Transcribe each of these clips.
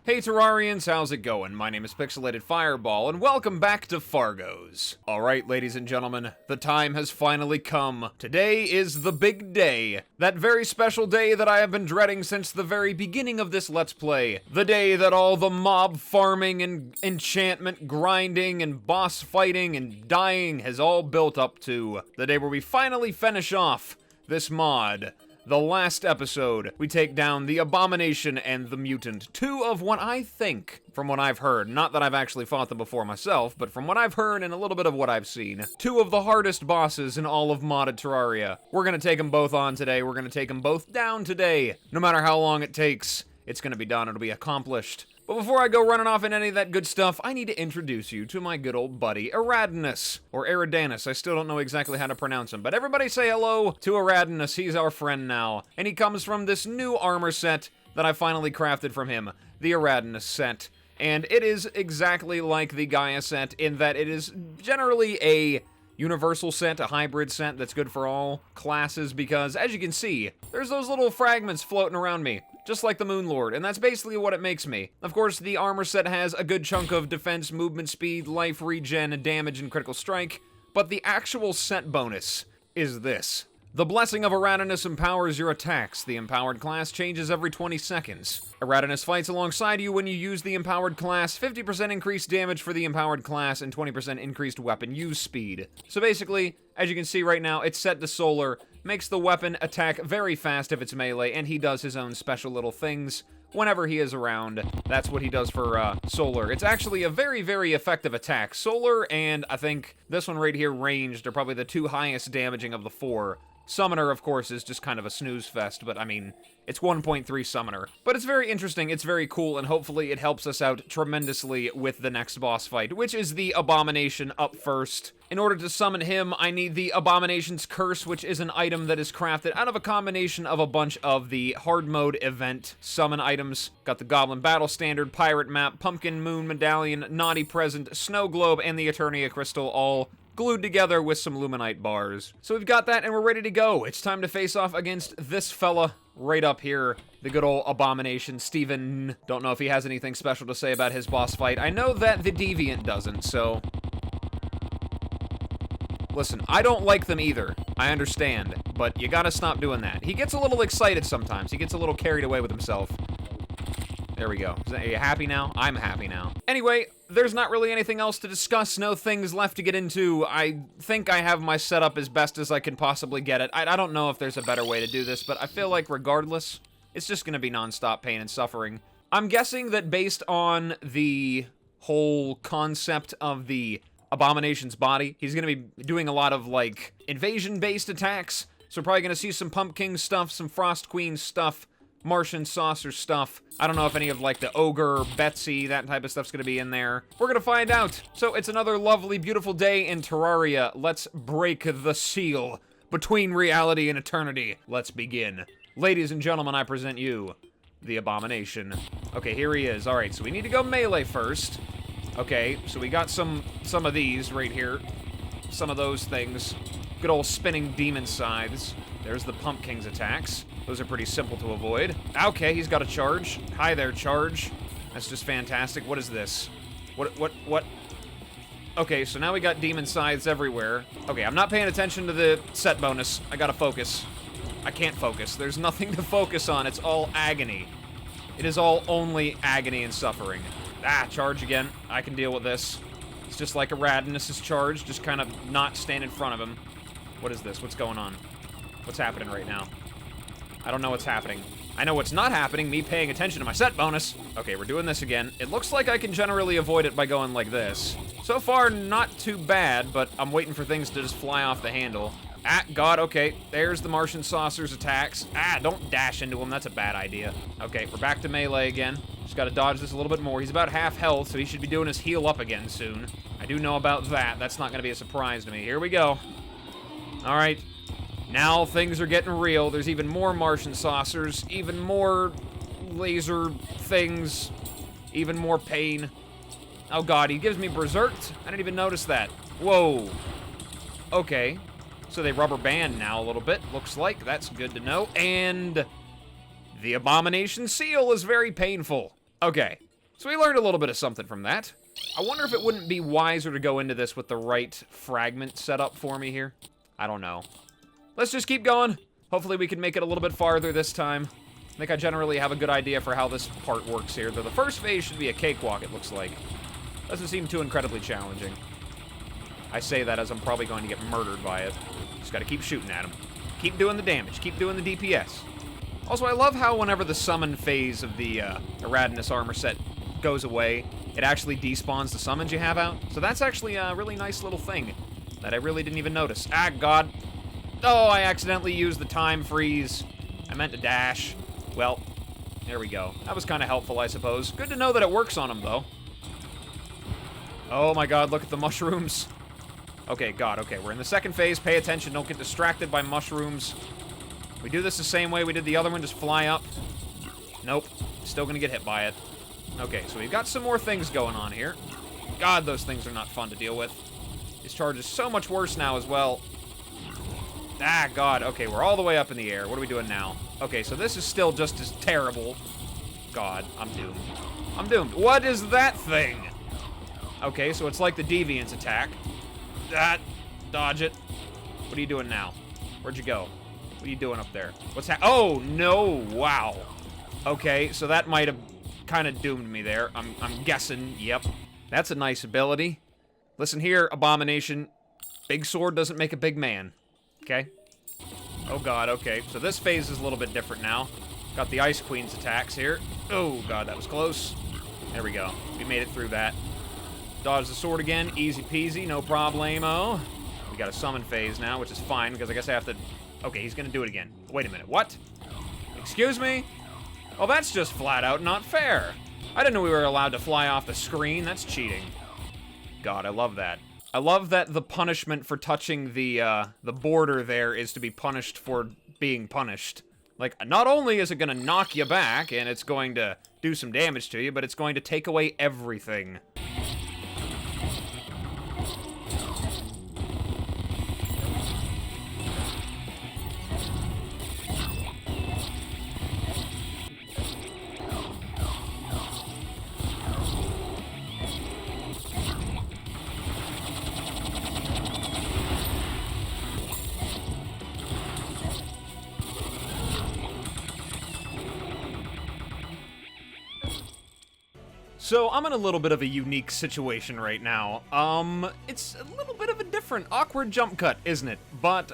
Hey Terrarians, how's it going? My name is Pixelated Fireball, and welcome back to Fargo's. Alright, ladies and gentlemen, the time has finally come. Today is the big day. That very special day that I have been dreading since the very beginning of this Let's Play. The day that all the mob farming and enchantment grinding and boss fighting and dying has all built up to. The day where we finally finish off this mod. The last episode, we take down the Abominationn and the Mutant, two of what I think, from what I've heard, not that I've actually fought them before myself, but from what I've heard and a little bit of what I've seen, two of the hardest bosses in all of modded Terraria. We're gonna take them both on today, we're gonna take them both down today. No matter how long it takes, it's gonna be done, it'll be accomplished. But before I go running off in any of that good stuff, I need to introduce you to my good old buddy, Eridanus, or Eridanus. I still don't know exactly how to pronounce him, but everybody say hello to Eridanus. He's our friend now, and he comes from this new armor set that I finally crafted from him, the Eridanus set. And it is exactly like the Gaia set in that it is generally a universal set, a hybrid set that's good for all classes because, as you can see, there's those little fragments floating around me, just like the Moon Lord, and that's basically what it makes me. Of course, the armor set has a good chunk of defense, movement speed, life regen, damage, and critical strike, but the actual set bonus is this. The Blessing of Eridanus empowers your attacks. The empowered class changes every 20 seconds. Eridanus fights alongside you when you use the empowered class, 50% increased damage for the empowered class, and 20% increased weapon use speed. So basically, as you can see right now, it's set to solar, makes the weapon attack very fast if it's melee, and he does his own special little things whenever he is around. That's what he does for solar. It's actually a very, very effective attack. Solar and I think this one right here, ranged, are probably the two highest damaging of the four. Summoner, of course, is just kind of a snooze fest, but I mean, it's 1.3 Summoner. But it's very interesting, it's very cool, and hopefully it helps us out tremendously with the next boss fight, which is the Abominationn up first. In order to summon him, I need the Abominationn's Curse, which is an item that is crafted out of a combination of a bunch of the hard mode event summon items. Got the Goblin Battle Standard, Pirate Map, Pumpkin Moon Medallion, Naughty Present, Snow Globe, and the Eternia Crystal, all glued together with some Luminite bars. So we've got that and we're ready to go. It's time to face off against this fella right up here, the good old Abominationn, Steven. Don't know if he has anything special to say about his boss fight. I know that the Deviant doesn't, so listen, I don't like them either. I understand, but you gotta stop doing that. He gets a little excited sometimes. He gets a little carried away with himself. There we go. Are you happy now? I'm happy now. Anyway, there's not really anything else to discuss, no things left to get into. I think I have my setup as best as I can possibly get it. I don't know if there's a better way to do this, but I feel like regardless, it's just gonna be non-stop pain and suffering. I'm guessing that based on the whole concept of the Abominationn's body, he's gonna be doing a lot of, like, invasion-based attacks, so we're probably gonna see some Pumpkin stuff, some Frost Queen stuff, Martian saucer stuff. I don't know if any of, like, the Ogre, Betsy, that type of stuff's gonna be in there. We're gonna find out. So it's another lovely, beautiful day in Terraria. Let's break the seal between reality and eternity. Let's begin. Ladies and gentlemen, I present you the Abominationn. Okay, here he is. Alright, so we need to go melee first. Okay, so we got some of these right here. Some of those things. Good old spinning demon scythes. There's the Pumpkin's attacks. Those are pretty simple to avoid. Okay, he's got a charge. Hi there, charge. That's just fantastic. What is this? What? Okay, so now we got demon scythes everywhere. Okay, I'm not paying attention to the set bonus. I gotta focus. I can't focus. There's nothing to focus on. It's all agony. It is all only agony and suffering. Ah, charge again. I can deal with this. It's just like Eridanus' charge, just kind of not stand in front of him. What is this? What's going on? What's happening right now? I don't know what's happening. I know what's not happening, me paying attention to my set bonus. Okay, we're doing this again. It looks like I can generally avoid it by going like this. So far, not too bad, but I'm waiting for things to just fly off the handle. Ah, God, okay. There's the Martian saucer's attacks. Ah, don't dash into him. That's a bad idea. Okay, we're back to melee again. Just gotta dodge this a little bit more. He's about half health, so he should be doing his heal up again soon. I do know about that. That's not gonna be a surprise to me. Here we go. All right. Now things are getting real. There's even more Martian saucers, even more laser things, even more pain. Oh God, he gives me berserked? I didn't even notice that. Whoa. Okay. So they rubber band now a little bit, looks like. That's good to know. And the Abominationn seal is very painful. Okay. So we learned a little bit of something from that. I wonder if it wouldn't be wiser to go into this with the right fragment set up for me here. I don't know. Let's just keep going. Hopefully we can make it a little bit farther this time. I think I generally have a good idea for how this part works here, though the first phase should be a cakewalk, it looks like. Doesn't seem too incredibly challenging. I say that as I'm probably going to get murdered by it. Just gotta keep shooting at him. Keep doing the damage. Keep doing the DPS. Also, I love how whenever the summon phase of the Eridanus armor set goes away, it actually despawns the summons you have out. So that's actually a really nice little thing that I really didn't even notice. Ah, God. Oh, I accidentally used the time freeze. I meant to dash. Well, there we go. That was kind of helpful, I suppose. Good to know that it works on him, though. Oh my God, look at the mushrooms. Okay, God, okay, we're in the second phase. Pay attention, don't get distracted by mushrooms. We do this the same way we did the other one, just fly up. Nope, still gonna get hit by it. Okay, so we've got some more things going on here. God, those things are not fun to deal with. This charge is so much worse now as well. Ah, God, okay, we're all the way up in the air. What are we doing now? Okay, so this is still just as terrible. God, I'm doomed. I'm doomed. What is that thing? Okay, so it's like the Deviant's attack. Dodge it. What are you doing now? Where'd you go? What are you doing up there? What's that? Oh, no. Wow. Okay, so that might have kind of doomed me there. I'm guessing. Yep. That's a nice ability. Listen here, Abominationn. Big sword doesn't make a big man. Okay. Oh, God. Okay, so this phase is a little bit different now. Got the Ice Queen's attacks here. Oh, God, that was close. There we go. We made it through that. Dodge the sword again, easy peasy, no problemo. We got a summon phase now, which is fine, because I guess I have to... Okay, he's gonna do it again. Wait a minute, what? Excuse me? Oh, that's just flat out not fair. I didn't know we were allowed to fly off the screen, that's cheating. God, I love that. I love that the punishment for touching the border there is to be punished for being punished. Like, not only is it gonna knock you back, and it's going to do some damage to you, but it's going to take away everything. So, I'm in a little bit of a unique situation right now. It's a little bit of a different, awkward jump cut, isn't it? But,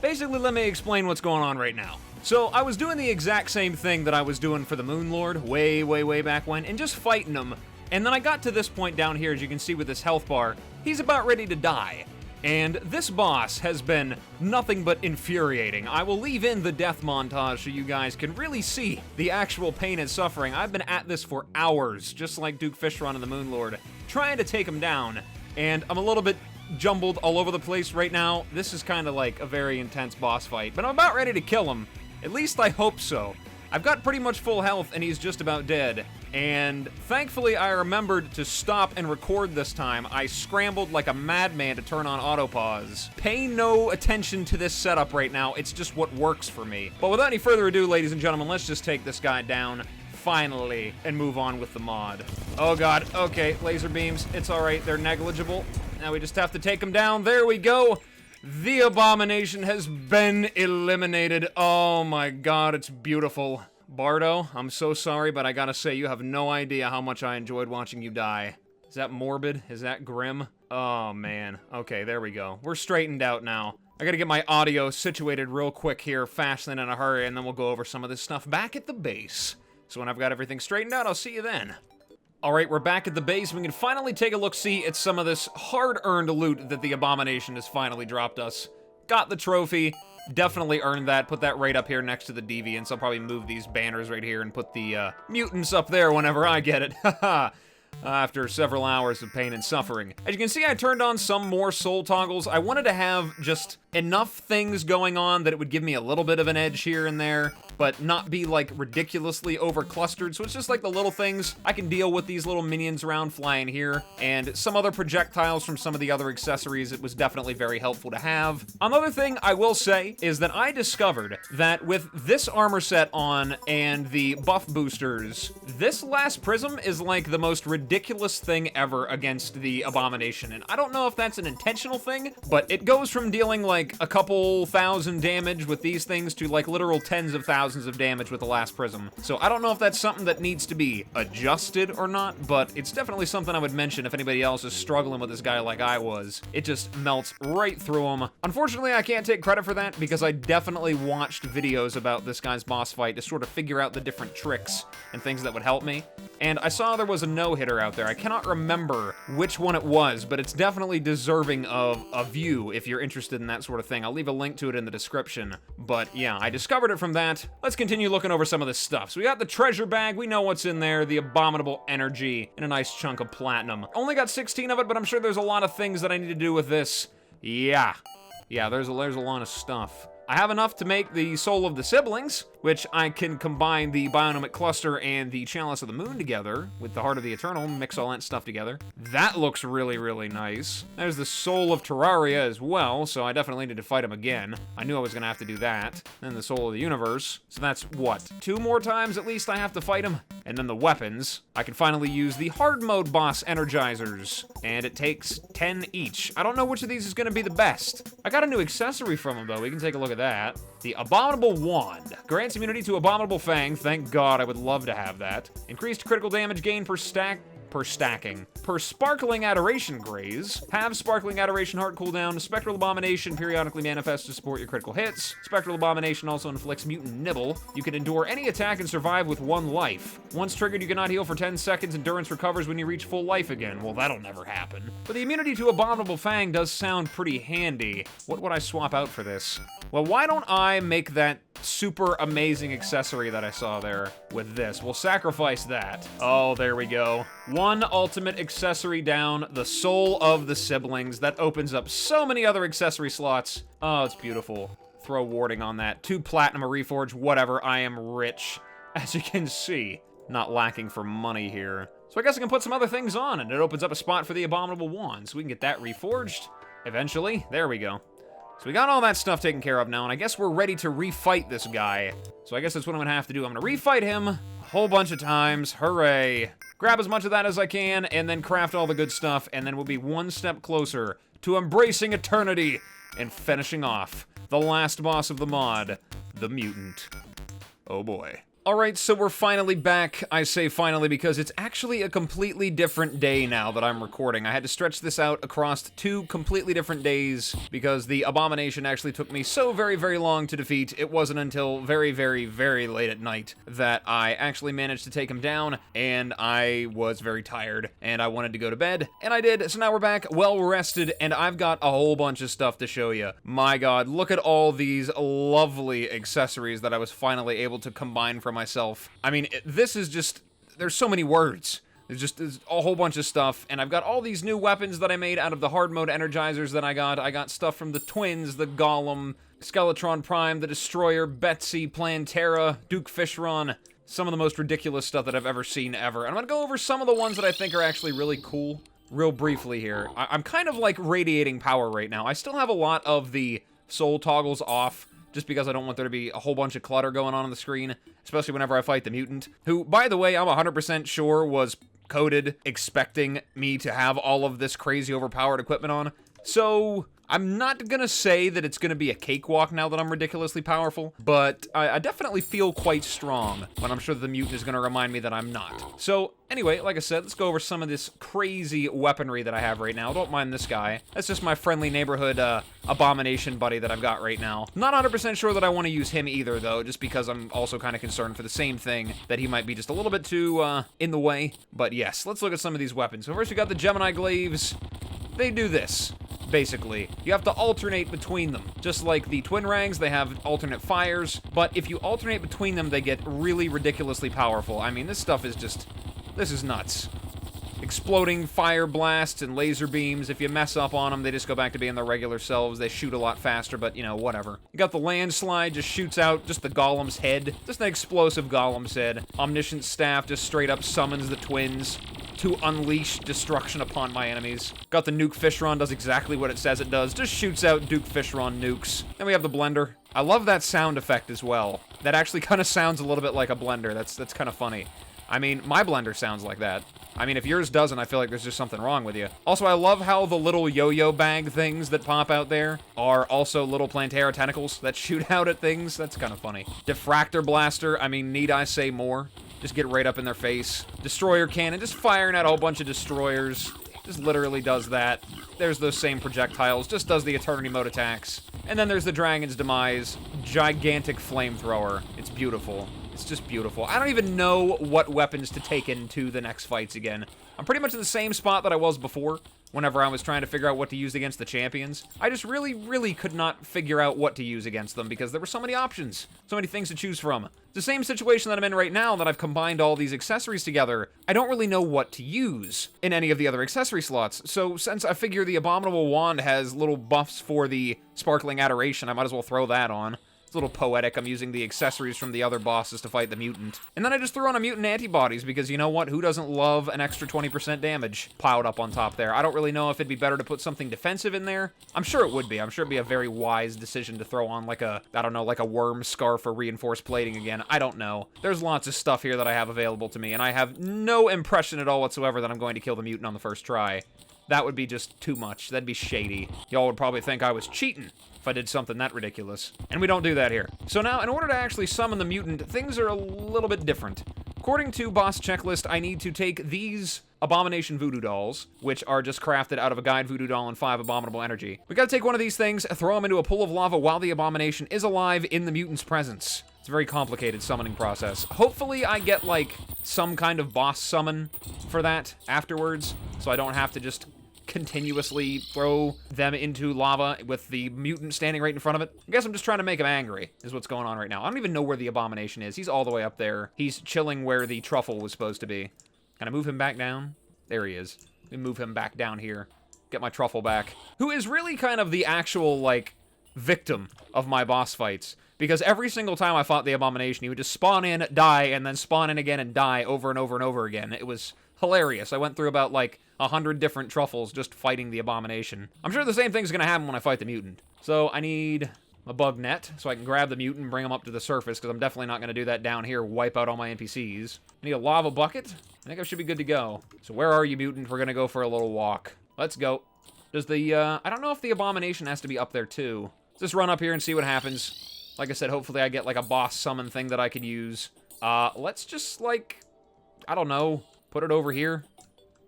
basically let me explain what's going on right now. So, I was doing the exact same thing that I was doing for the Moon Lord way back when, and just fighting him. And then I got to this point down here, as you can see with this health bar, he's about ready to die. And this boss has been nothing but infuriating. I will leave in the death montage so you guys can really see the actual pain and suffering. I've been at this for hours, just like Duke Fishron and the Moon Lord, trying to take him down. And I'm a little bit jumbled all over the place right now. This is kind of like a very intense boss fight, but I'm about ready to kill him. At least I hope so. I've got pretty much full health and he's just about dead. And thankfully I remembered to stop and record this time. I scrambled like a madman to turn on autopause. Pay no attention to this setup right now, it's just what works for me. But without any further ado, ladies and gentlemen, let's just take this guy down, finally, and move on with the mod. Oh God, okay, laser beams, it's alright, they're negligible. Now we just have to take him down, there we go. The Abominationn has been eliminated. Oh my God, it's beautiful. Bardo, I'm so sorry, but I gotta say, you have no idea how much I enjoyed watching you die. Is that morbid? Is that grim? Oh man. Okay, there we go. We're straightened out now. I gotta get my audio situated real quick here, fast and in a hurry, and then we'll go over some of this stuff back at the base. So when I've got everything straightened out, I'll see you then. Alright, we're back at the base. We can finally take a look-see at some of this hard-earned loot that the Abominationn has finally dropped us. Got the trophy. Definitely earned that. Put that right up here next to the Deviants. I'll probably move these banners right here and put the Mutants up there whenever I get it. Haha. after several hours of pain and suffering. As you can see, I turned on some more soul toggles. I wanted to have just enough things going on that it would give me a little bit of an edge here and there, but not be like ridiculously over-clustered. So it's just like the little things. I can deal with these little minions around flying here, and some other projectiles from some of the other accessories. It was definitely very helpful to have. Another thing I will say is that I discovered that with this armor set on and the buff boosters, this last prism is like the most ridiculous thing ever against the Abominationn. And I don't know if that's an intentional thing, but it goes from dealing like a couple thousand damage with these things to like literal tens of thousands of damage with the last prism. So I don't know if that's something that needs to be adjusted or not, but it's definitely something I would mention if anybody else is struggling with this guy like I was. It just melts right through him. Unfortunately, I can't take credit for that because I definitely watched videos about this guy's boss fight to sort of figure out the different tricks and things that would help me. And I saw there was a no-hitter out there. I cannot remember which one it was, but it's definitely deserving of a view if you're interested in that sort of thing. I'll leave a link to it in the description. But yeah, I discovered it from that. Let's continue looking over some of this stuff. So we got the treasure bag. We know what's in there. The abominable energy and a nice chunk of platinum. Only got 16 of it, but I'm sure there's a lot of things that I need to do with this. Yeah, there's a lot of stuff. I have enough to make the Soul of the Siblings, which I can combine the Bionomic Cluster and the Chalice of the Moon together with the Heart of the Eternal, mix all that stuff together. That looks really, really nice. There's the Soul of Terraria as well, so I definitely need to fight him again. I knew I was gonna have to do that. Then the Soul of the Universe. So that's, what, 2 more times at least I have to fight him? And then the weapons. I can finally use the hard mode boss energizers, and it takes 10 each. I don't know which of these is gonna be the best. I got a new accessory from him though, we can take a look at that. The Abominable Wand. Grants immunity to Abominable Fang. Thank God, I would love to have that. Increased critical damage gain per stacking. Per Sparkling Adoration Graze. Have Sparkling Adoration Heart cooldown. Spectral Abominationn periodically manifests to support your critical hits. Spectral Abominationn also inflicts Mutant Nibble. You can endure any attack and survive with 1 life. Once triggered, you cannot heal for 10 seconds. Endurance recovers when you reach full life again. Well, that'll never happen. But the immunity to Abominable Fang does sound pretty handy. What would I swap out for this? Well, why don't I make that super amazing accessory that I saw there with this? We'll sacrifice that. Oh, there we go. 1 ultimate accessory down, the Soul of the Siblings. That opens up so many other accessory slots. Oh, it's beautiful. Throw warding on that. 2 platinum, a reforge, whatever. I am rich. As you can see, not lacking for money here. So I guess I can put some other things on, and it opens up a spot for the Abominable Wand, so we can get that reforged eventually. There we go. So we got all that stuff taken care of now, and I guess we're ready to refight this guy. So I guess that's what I'm gonna have to do. I'm gonna refight him a whole bunch of times. Hooray. Grab as much of that as I can, and then craft all the good stuff, and then we'll be 1 step closer to embracing eternity and finishing off the last boss of the mod, the Mutant. Oh boy. Alright, so we're finally back. I say finally because it's actually a completely different day now that I'm recording. I had to stretch this out across 2 completely different days because the Abominationn actually took me so very, very long to defeat. It wasn't until very, very, very late at night that I actually managed to take him down, and I was very tired, and I wanted to go to bed, and I did. So now we're back, well rested, and I've got a whole bunch of stuff to show you. My God, look at all these lovely accessories that I was finally able to combine from myself. I mean, this is just, there's so many words. There's a whole bunch of stuff, and I've got all these new weapons that I made out of the hard mode energizers that I got. I got stuff from the Twins, the Golem, Skeletron Prime, the Destroyer, Betsy, Plantera, Duke Fishron. Some of the most ridiculous stuff that I've ever seen ever. And I'm gonna go over some of the ones that I think are actually really cool real briefly here. I'm kind of like radiating power right now. I still have a lot of the soul toggles off, just because I don't want there to be a whole bunch of clutter going on the screen, especially whenever I fight the Mutant, who, by the way, I'm 100% sure was coded expecting me to have all of this crazy overpowered equipment on. So I'm not gonna say that it's gonna be a cakewalk now that I'm ridiculously powerful, but I definitely feel quite strong when I'm sure that the Mutant is gonna remind me that I'm not. So anyway, like I said, let's go over some of this crazy weaponry that I have right now. Don't mind this guy. That's just my friendly neighborhood Abominationn buddy that I've got right now. Not 100% sure that I want to use him either, though, just because I'm also kind of concerned for the same thing, that he might be just a little bit too in the way. But yes, let's look at some of these weapons. So first we got the Gemini Glaives. They do this. Basically, you have to alternate between them. Just like the Twin Rangs, they have alternate fires, but if you alternate between them, they get really ridiculously powerful. I mean, this stuff is just, this is nuts. exploding fire blasts and laser beams. If you mess up on them, they just go back to being their regular selves. They shoot a lot faster, but, you know, whatever. You got the landslide, just shoots out just the golem's head. Just an explosive golem's head. Omniscient staff just straight up summons the twins to unleash destruction upon my enemies. Got the nuke fishron, does exactly what it says it does. Just shoots out Duke Fishron nukes. Then we have the blender. I love that sound effect as well. That actually kind of sounds a little bit like a blender. That's kind of funny. I mean, my blender sounds like that. I mean, if yours doesn't, I feel like there's just something wrong with you. Also, I love how the little yo-yo bag things that pop out there are also little Plantera tentacles that shoot out at things. That's kind of funny. Diffractor blaster, I mean, need I say more? Just get right up in their face. Destroyer cannon, just firing at a whole bunch of destroyers. Just literally does that. There's those same projectiles, just does the Eternity mode attacks. And then there's the Dragon's Demise, gigantic flamethrower. It's beautiful. It's just beautiful. I don't even know what weapons to take into the next fights again. I'm pretty much in the same spot that I was before, whenever I was trying to figure out what to use against the champions. I just really could not figure out what to use against them because there were so many options, so many things to choose from. It's the same situation that I'm in right now that I've combined all these accessories together. I don't really know what to use in any of the other accessory slots, so since I figure the Abominable Wand has little buffs for the Sparkling Adoration, I might as well throw that on. It's a little poetic. I'm using the accessories from the other bosses to fight the mutant. And then I just threw on a mutant antibodies because you know what? Who doesn't love an extra 20% damage piled up on top there? I don't really know if it'd be better to put something defensive in there. I'm sure it would be. I'm sure it'd be a very wise decision to throw on like a, I don't know, like a worm scarf or reinforced plating again. I don't know. There's lots of stuff here that I have available to me, and I have no impression at all whatsoever that I'm going to kill the mutant on the first try. That would be just too much. That'd be shady. Y'all would probably think I was cheating if I did something that ridiculous. And we don't do that here. So now, in order to actually summon the mutant, things are a little bit different. According to boss checklist, I need to take these Abominationn voodoo dolls, which are just crafted out of a guide voodoo doll and 5 abominable energy. We gotta take one of these things, throw them into a pool of lava while the Abominationn is alive in the mutant's presence. It's a very complicated summoning process. Hopefully I get, like, some kind of boss summon for that afterwards, so I don't have to just continuously throw them into lava with the mutant standing right in front of it. I guess I'm just trying to make him angry, is what's going on right now. I don't even know where the Abominationn is. He's all the way up there. He's chilling where the truffle was supposed to be. Can I move him back down? There he is. Let me move him back down here. Get my truffle back. Who is really kind of the actual, like, victim of my boss fights. Because every single time I fought the Abominationn, he would just spawn in, die, and then spawn in again and die over and over and over again. It was hilarious. I went through about, like, 100 different truffles just fighting the Abominationn. I'm sure the same thing's gonna happen when I fight the mutant. So I need a bug net so I can grab the mutant and bring him up to the surface, because I'm definitely not gonna do that down here, wipe out all my NPCs. I need a lava bucket. I think I should be good to go. So where are you, mutant? We're gonna go for a little walk. Let's go. Does the, I don't know if the Abominationn has to be up there too. Let's just run up here and see what happens. Like I said, hopefully I get like a boss summon thing that I could use. Let's just like, I don't know, put it over here.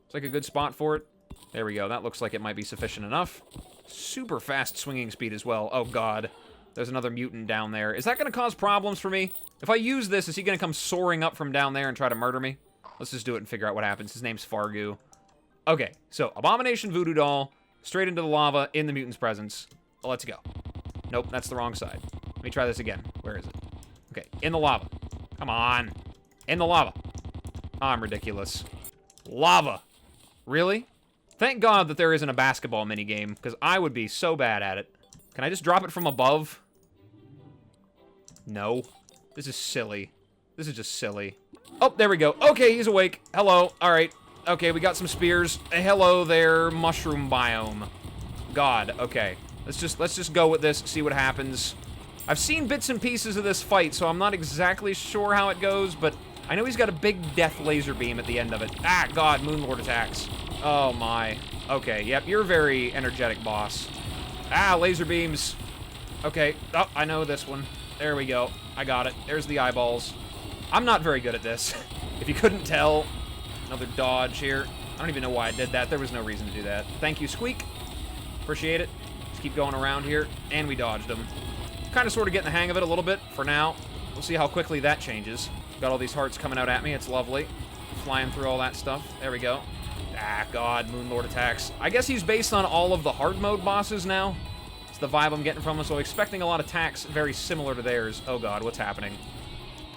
It's like a good spot for it. There we go. That looks like it might be sufficient enough. Super fast swinging speed as well. Oh god. There's another mutant down there. Is that going to cause problems for me? If I use this, is he going to come soaring up from down there and try to murder me? Let's just do it and figure out what happens. His name's Fargo. Okay, so Abominationn voodoo doll, straight into the lava in the mutant's presence. Let's go. Nope, that's the wrong side. Let me try this again. Where is it? Okay, in the lava. Come on. In the lava. Oh, I'm ridiculous. Lava. Really? Thank God that there isn't a basketball minigame, because I would be so bad at it. Can I just drop it from above? No. This is silly. This is just silly. Oh, there we go. Okay, he's awake. Hello. All right. Okay, we got some spears. Hello there, mushroom biome. God, okay. Let's just go with this, see what happens. I've seen bits and pieces of this fight, so I'm not exactly sure how it goes, but I know he's got a big death laser beam at the end of it. Ah, God, Moonlord attacks. Oh, my. Okay, yep, you're a very energetic boss. Ah, laser beams. Okay, oh, I know this one. There we go. I got it. There's the eyeballs. I'm not very good at this. If you couldn't tell, another dodge here. I don't even know why I did that. There was no reason to do that. Thank you, Squeak. Appreciate it. Just keep going around here. And we dodged him. Kind of sort of getting the hang of it a little bit for now. We'll see how quickly that changes. Got all these hearts coming out at me. It's lovely. Flying through all that stuff. There we go. Ah, God, Moonlord attacks. I guess he's based on all of the hard mode bosses now. It's the vibe I'm getting from him, so expecting a lot of attacks very similar to theirs. Oh, God, what's happening?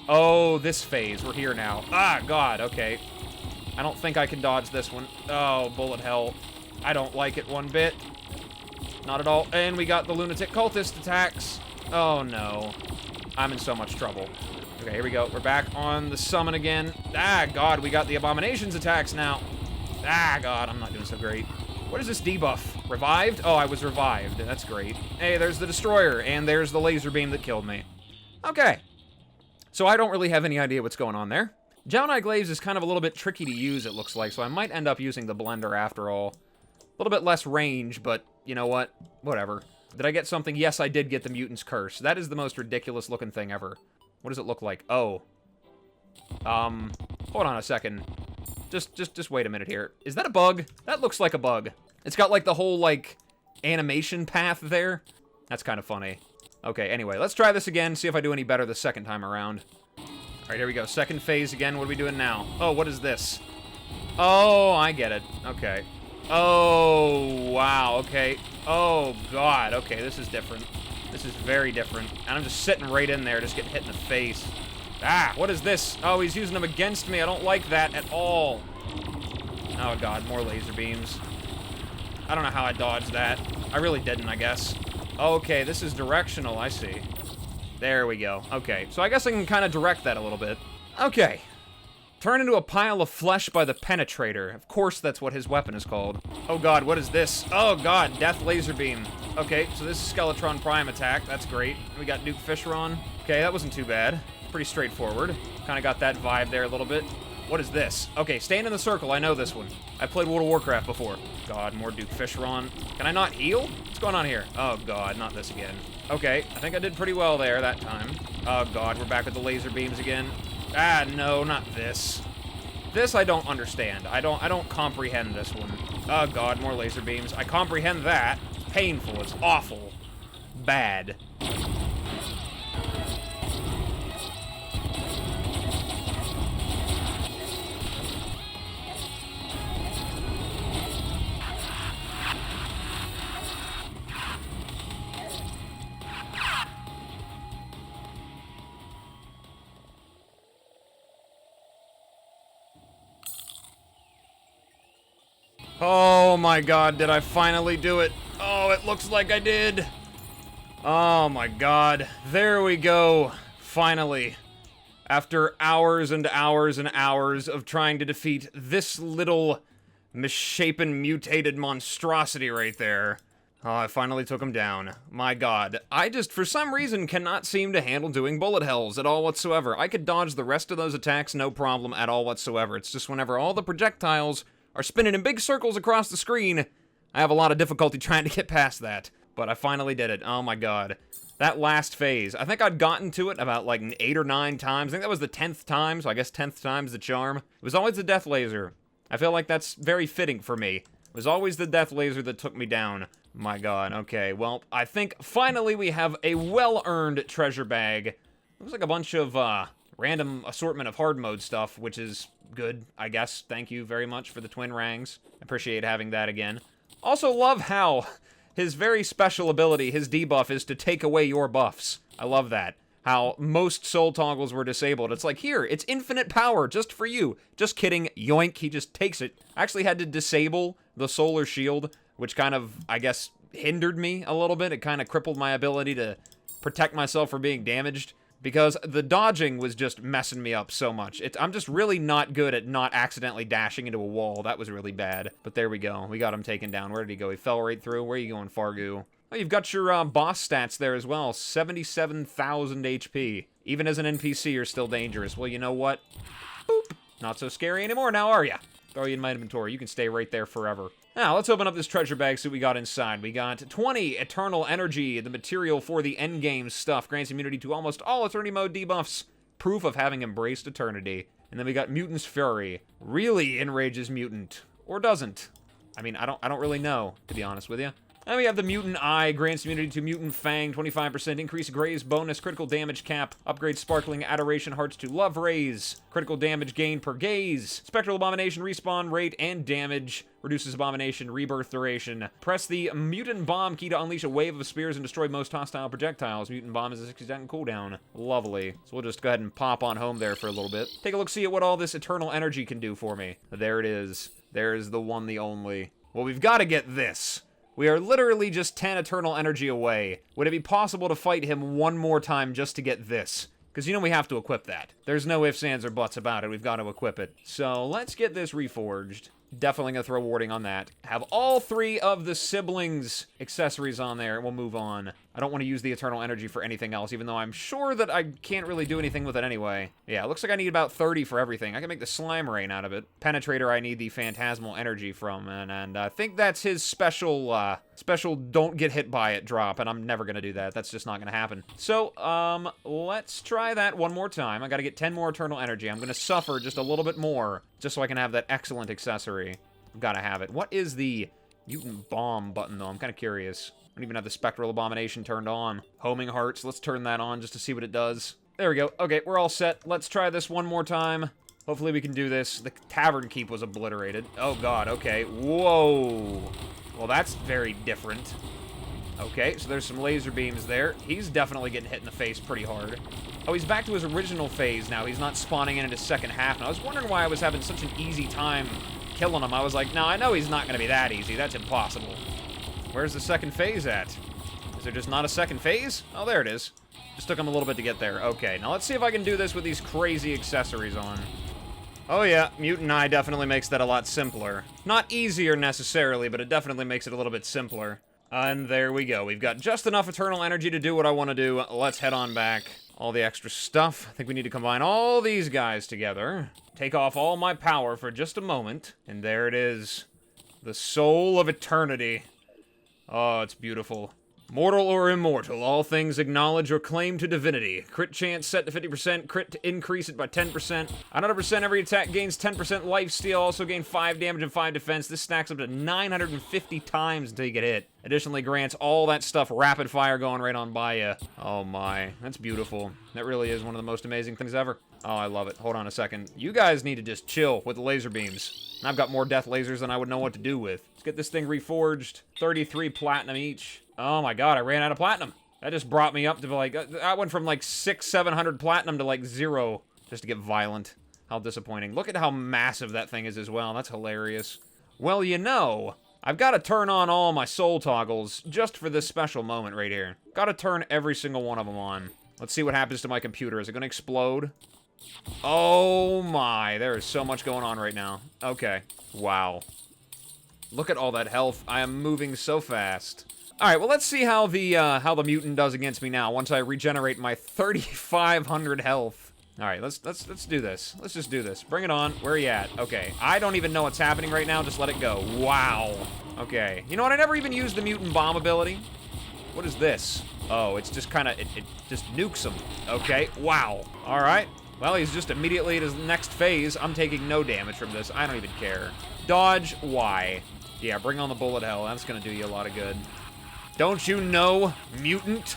Oh, this phase. We're here now. Ah, God, okay. I don't think I can dodge this one. Oh, bullet hell. I don't like it one bit. Not at all. And we got the lunatic cultist attacks. Oh, no. I'm in so much trouble. Okay, here we go. We're back on the summon again. Ah, God, we got the Abominationn's attacks now. Ah, God, I'm not doing so great. What is this debuff? Revived? Oh, I was revived. That's great. Hey, there's the destroyer, and there's the laser beam that killed me. Okay. So I don't really have any idea what's going on there. Gemini Glaives is kind of a little bit tricky to use, it looks like, so I might end up using the blender after all. A little bit less range, but you know what? Whatever. Did I get something? Yes, I did get the Mutant's Curse. That is the most ridiculous looking thing ever. What does it look like? Oh. Hold on a second. Just wait a minute here. Is that a bug? That looks like a bug. It's got like the whole like animation path there. That's kind of funny. Okay, anyway, let's try this again, see if I do any better the second time around. All right, here we go. Second phase again. What are we doing now? Oh, what is this? Oh, I get it. Okay. Oh, wow. Okay. Oh, God. Okay, this is different. This is very different. And I'm just sitting right in there, just getting hit in the face. Ah, what is this? Oh, he's using them against me. I don't like that at all. Oh, God, more laser beams. I don't know how I dodged that. I really didn't, I guess. Okay, this is directional, I see. There we go. Okay, so I guess I can kind of direct that a little bit. Okay. Turn into a pile of flesh by the Penetrator. Of course that's what his weapon is called. Oh, God, what is this? Oh, God, Death Laser Beam. Okay, so this is Skeletron Prime attack. That's great. We got Duke Fisheron. Okay, that wasn't too bad. Pretty straightforward. Kind of got that vibe there a little bit. What is this? Okay, staying in the circle. I know this one. I played World of Warcraft before. God, more Duke Fisheron. Can I not heal? What's going on here? Oh, God, not this again. Okay, I think I did pretty well there that time. Oh, God, we're back with the laser beams again. Ah, no, not this. This I don't understand. I don't comprehend this one. Oh, God, more laser beams. I comprehend that. It's painful. It's awful. Bad. Oh my God, did I finally do it? Oh, it looks like I did. Oh my God, there we go. Finally. After hours and hours and hours of trying to defeat this little misshapen, mutated monstrosity right there. Oh, I finally took him down. My God. I just, for some reason, cannot seem to handle doing bullet hells at all whatsoever. I could dodge the rest of those attacks no problem at all whatsoever. It's just whenever all the projectiles are spinning in big circles across the screen, I have a lot of difficulty trying to get past that. But I finally did it. Oh my God. That last phase, I think I'd gotten to it about like 8 or 9 times. I think that was the 10th time, so I guess 10th time's the charm. It was always the death laser. I feel like that's very fitting for me. It was always the death laser that took me down. My God, okay, well, I think finally we have a well-earned treasure bag. Looks like a bunch of random assortment of hard mode stuff, which is good, I guess. Thank you very much for the twin rangs. Appreciate having that again. Also love how his very special ability, his debuff, is to take away your buffs. I love that. How most soul toggles were disabled. It's like, here, it's infinite power just for you. Just kidding, yoink, he just takes it. I actually had to disable the solar shield, which kind of, I guess, hindered me a little bit. It kind of crippled my ability to protect myself from being damaged, because the dodging was just messing me up so much. I'm just really not good at not accidentally dashing into a wall. That was really bad. But there we go. We got him taken down. Where did he go? He fell right through. Where are you going, Fargo? Oh, you've got your boss stats there as well. 77,000 HP. Even as an NPC, you're still dangerous. Well, you know what? Boop. Not so scary anymore now, are ya? Throw you in my inventory. You can stay right there forever. Now, let's open up this treasure bag, see what we got inside. We got 20 Eternal Energy, the material for the endgame stuff. Grants immunity to almost all Eternity Mode debuffs. Proof of having embraced Eternity. And then we got Mutant's Fury. Really enrages Mutant. Or doesn't. I mean, I don't really know, to be honest with you. And we have the Mutant Eye, grants immunity to Mutant Fang, 25%, increase Graze bonus, critical damage cap, upgrade Sparkling Adoration Hearts to Love Rays, critical damage gain per gaze, Spectral Abominationn respawn rate and damage, reduces Abominationn rebirth duration. Press the Mutant Bomb key to unleash a wave of spears and destroy most hostile projectiles. Mutant Bomb is a 60-second cooldown. Lovely. So we'll just go ahead and pop on home there for a little bit. Take a look-see at what all this Eternal Energy can do for me. There it is. There's the one, the only. Well, we've got to get this. We are literally just 10 Eternal Energy away. Would it be possible to fight him one more time just to get this? Because you know we have to equip that. There's no ifs, ands, or buts about it. We've got to equip it. So let's get this reforged. Definitely gonna throw warding on that. Have all 3 of the siblings' accessories on there, and we'll move on. I don't want to use the Eternal Energy for anything else, even though I'm sure that I can't really do anything with it anyway. Yeah, it looks like I need about 30 for everything. I can make the Slime Rain out of it. Penetrator I need the Phantasmal Energy from, and I think that's his special, special don't get hit by it drop, and I'm never gonna do that. That's just not gonna happen. So, let's try that one more time. I gotta get 10 more Eternal Energy. I'm gonna suffer just a little bit more, just so I can have that excellent accessory. I've gotta have it. What is the Mutant Bomb button, though? I'm kind of curious. I don't even have the Spectral Abominationn turned on. Homing Hearts, let's turn that on just to see what it does. There we go. Okay, we're all set. Let's try this one more time. Hopefully we can do this. The Tavern Keep was obliterated. Oh god, okay. Whoa. Well, that's very different. Okay, so there's some laser beams there. He's definitely getting hit in the face pretty hard. Oh, he's back to his original phase now. He's not spawning in his second half. And I was wondering why I was having such an easy time killing him. I was like, no, I know he's not going to be that easy. That's impossible. Where's the second phase at? Is there just not a second phase? Oh, there it is. Just took him a little bit to get there. Okay, now let's see if I can do this with these crazy accessories on. Oh yeah, Mutant Eye definitely makes that a lot simpler. Not easier necessarily, but it definitely makes it a little bit simpler. And there we go. We've got just enough Eternal Energy to do what I want to do. Let's head on back. All the extra stuff. I think we need to combine all these guys together. Take off all my power for just a moment. And there it is. The Soul of Eternity. Oh, it's beautiful. Mortal or immortal, all things acknowledge or claim to divinity. Crit chance set to 50%, crit to increase it by 10%. 100% every attack gains 10% lifesteal, also gain 5 damage and 5 defense. This stacks up to 950 times until you get hit. Additionally grants all that stuff rapid fire going right on by you. Oh my, that's beautiful. That really is one of the most amazing things ever. Oh, I love it. Hold on a second. You guys need to just chill with the laser beams. I've got more death lasers than I would know what to do with. Let's get this thing reforged. 33 platinum each. Oh my god, I ran out of platinum. That just brought me up to like, I went from like 600-700 platinum to like 0 just to get violent. How disappointing. Look at how massive that thing is as well. That's hilarious. Well, you know, I've got to turn on all my soul toggles just for this special moment right here. Got to turn every single one of them on. Let's see what happens to my computer. Is it going to explode? Oh my, there is so much going on right now. Okay. Wow. Look at all that health. I am moving so fast. Alright, well let's see how the mutant does against me now once I regenerate my 3,500 health. Alright, let's do this. Let's just do this. Bring it on. Where are you at? Okay. I don't even know what's happening right now. Just let it go. Wow. Okay. You know what? I never even used the mutant bomb ability. What is this? Oh, it's just kind of, it just nukes him. Okay. Wow. Alright. Well, he's just immediately at his next phase. I'm taking no damage from this. I don't even care. Dodge. Why? Yeah, bring on the bullet hell. That's gonna do you a lot of good. Don't you know, mutant?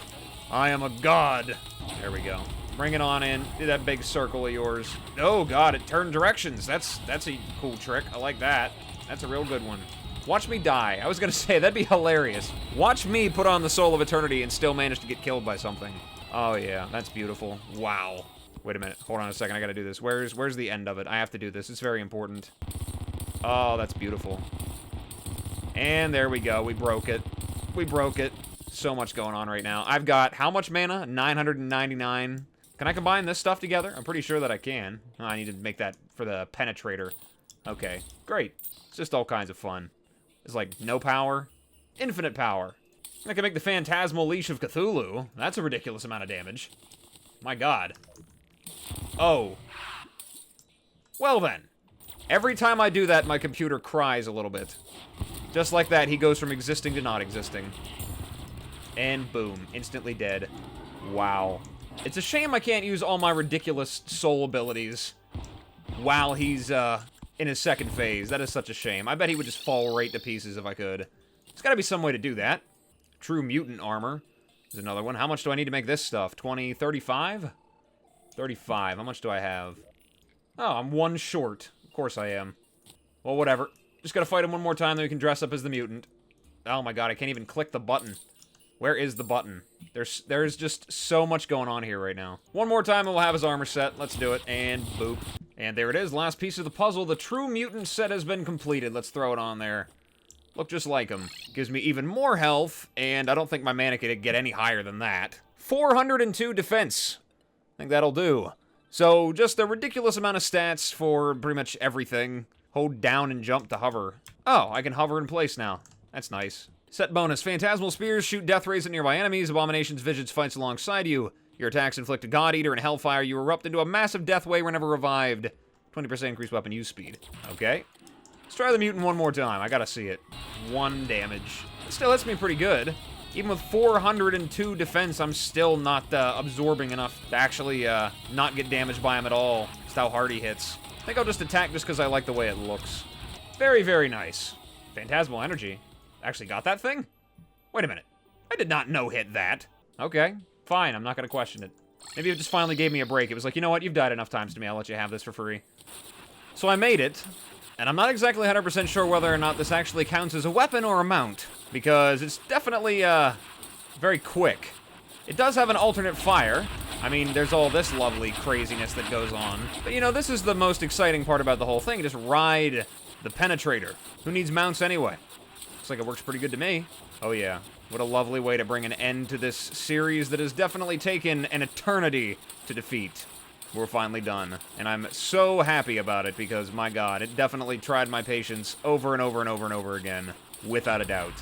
I am a god. There we go. Bring it on in. Do that big circle of yours. Oh god, it turned directions. That's a cool trick. I like that. That's a real good one. Watch me die. I was gonna say, that'd be hilarious. Watch me put on the Soul of Eternity and still manage to get killed by something. Oh yeah, that's beautiful. Wow. Wait a minute. Hold on a second. I gotta do this. Where's the end of it? I have to do this. It's very important. Oh, that's beautiful. And there we go. We broke it. We broke it. So much going on right now. I've got how much mana? 999. Can I combine this stuff together? I'm pretty sure that I can. Oh, I need to make that for the penetrator. Okay, great. It's just all kinds of fun. It's like no power, infinite power. I can make the Phantasmal Leash of Cthulhu. That's a ridiculous amount of damage. My god. Oh. Well then. Every time I do that, my computer cries a little bit. Just like that, he goes from existing to not existing. And boom, instantly dead. Wow. It's a shame I can't use all my ridiculous soul abilities while he's in his second phase. That is such a shame. I bet he would just fall right to pieces if I could. There's gotta be some way to do that. True mutant armor is another one. How much do I need to make this stuff? 20, 35? 35. How much do I have? Oh, I'm 1 short. Of course I am. Well, whatever. Just gotta fight him one more time, then we can dress up as the mutant. Oh my god, I can't even click the button. Where is the button? There's just so much going on here right now. One more time and we'll have his armor set. Let's do it. And boop. And there it is. Last piece of the puzzle. The true mutant set has been completed. Let's throw it on there. Look just like him. Gives me even more health, and I don't think my mana can get any higher than that. 402 defense. I think that'll do. So, just a ridiculous amount of stats for pretty much everything. Hold down and jump to hover. Oh, I can hover in place now. That's nice. Set bonus. Phantasmal spears shoot death rays at nearby enemies. Abomination's visions fights alongside you. Your attacks inflict a God Eater and Hellfire. You erupt into a massive death wave whenever revived. 20% increased weapon use speed. Okay. Let's try the mutant one more time. I gotta see it. 1 damage. Still, that's me pretty good. Even with 402 defense, I'm still not absorbing enough to actually not get damaged by him at all. Just how hard he hits. I think I'll just attack just because I like the way it looks. Very, very nice. Phantasmal energy. Actually got that thing? Wait a minute. I did not no-hit that. Okay, fine. I'm not going to question it. Maybe it just finally gave me a break. It was like, you know what? You've died enough times to me. I'll let you have this for free. So I made it. And I'm not exactly 100% sure whether or not this actually counts as a weapon or a mount. Because it's definitely, very quick. It does have an alternate fire. I mean, there's all this lovely craziness that goes on. But, you know, this is the most exciting part about the whole thing. Just ride the Penetrator. Who needs mounts anyway? Looks like it works pretty good to me. Oh, yeah. What a lovely way to bring an end to this series that has definitely taken an eternity to defeat. We're finally done. And I'm so happy about it because, my god, it definitely tried my patience over and over and over and over again. Without a doubt.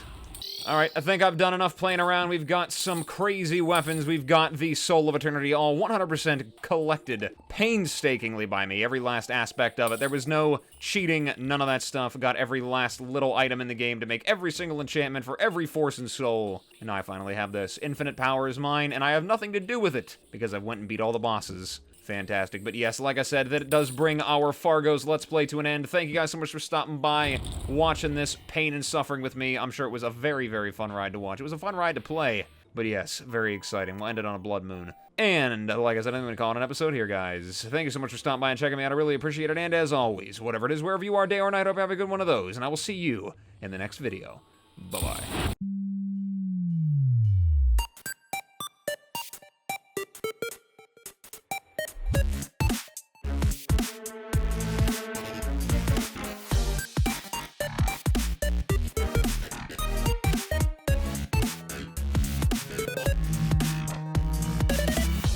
Alright, I think I've done enough playing around. We've got some crazy weapons. We've got the Soul of Eternity all 100% collected painstakingly by me. Every last aspect of it. There was no cheating, none of that stuff. Got every last little item in the game to make every single enchantment for every force and soul. And now I finally have this. Infinite power is mine, and I have nothing to do with it because I went and beat all the bosses. Fantastic. But yes, like I said, that it does bring our Fargo's Let's Play to an end. Thank you guys so much for stopping by, watching this pain and suffering with me. I'm sure it was a very, very fun ride to watch. It was a fun ride to play. But yes, very exciting. We'll end it on a blood moon. And, like I said, I'm going to call it an episode here, guys. Thank you so much for stopping by and checking me out. I really appreciate it. And as always, whatever it is, wherever you are, day or night, I hope you have a good one of those. And I will see you in the next video. Bye-bye.